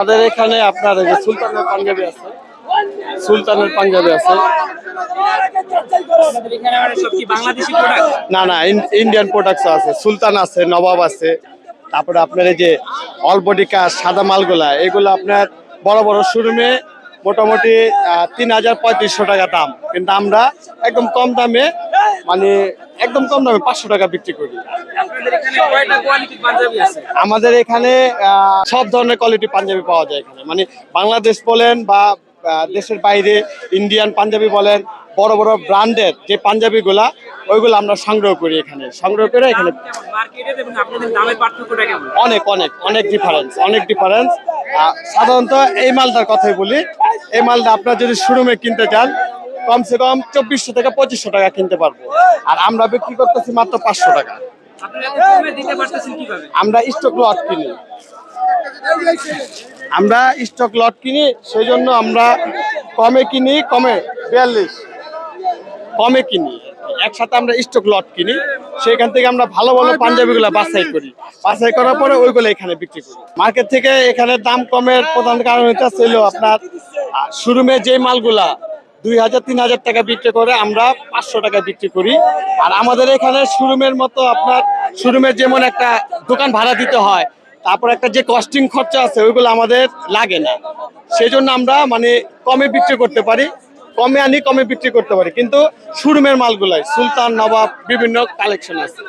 আমাদের এখানে আপনার এই যে সুলতানের পাঞ্জাবি আছে, সুলতানের পাঞ্জাবি আছে। না না, ইন্ডিয়ান প্রোডাক্টস আছে, সুলতান আছে, নবাব আছে। তারপরে আপনার এই যে অলবডিকা সাদা মালগুলা, এগুলো আপনার বড় বড় শোরুমে মোটামুটি 3,000-3,500 টাকা দাম, কিন্তু আমরা একদম কম দামে, মানে একদম কম দামে 500 টাকা বিক্রি করি। আমাদের এখানে সব ধরনের কোয়ালিটি পাঞ্জাবি পাওয়া যায় এখানে, মানে বাংলাদেশ বলেন বা দেশের বাইরে ইন্ডিয়ান পাঞ্জাবি বলেন, বড় বড় ব্র্যান্ডের যে পাঞ্জাবিগুলা ওইগুলো আমরা সংগ্রহ করি, এখানে সংগ্রহ করে এখানে অনেক অনেক অনেক ডিফারেন্স, অনেক ডিফারেন্স। সাধারণত এই মালটার কথাই বলি, এই মালটা আপনার যদি শোরুমে কিনতে চান কমসে কম 2,400 থেকে 2,500 টাকা কিনতে পারবো, আর আমরা বিক্রি করতেছি মাত্র 500 টাকা। আমরা স্টক লট কিনি, আমরা স্টক লট কিনি, সেই জন্য আমরা কমে কিনি, কমে 42 কমে কিনি, একসাথে আমরা স্টক লট কিনি। সেখান থেকে আমরা ভালো ভালো পাঞ্জাবিগুলো বাছাই করি, বাছাই করার পরে ওইগুলো এখানে বিক্রি করি। মার্কেট থেকে এখানে দাম কমের প্রধান কারণ এটা ছিল আপনার শোরুমে যে মালগুলা 2,000-3,000 টাকা বিক্রি করে আমরা 500 টাকা বিক্রি করি। আর আমাদের এখানে শোরুমের মতো আপনার শোরুমের যেমন একটা দোকান ভাড়া দিতে হয়, তারপর একটা যে কস্টিং খরচা আছে ওইগুলো আমাদের লাগে না। সেই জন্য আমরা মানে কমে বিক্রি করতে পারি, কমে আনি কমে বিক্রি করতে পারি। কিন্তু শোরুমের মালগুলাই সুলতান, নবাব বিভিন্ন কালেকশন আছে।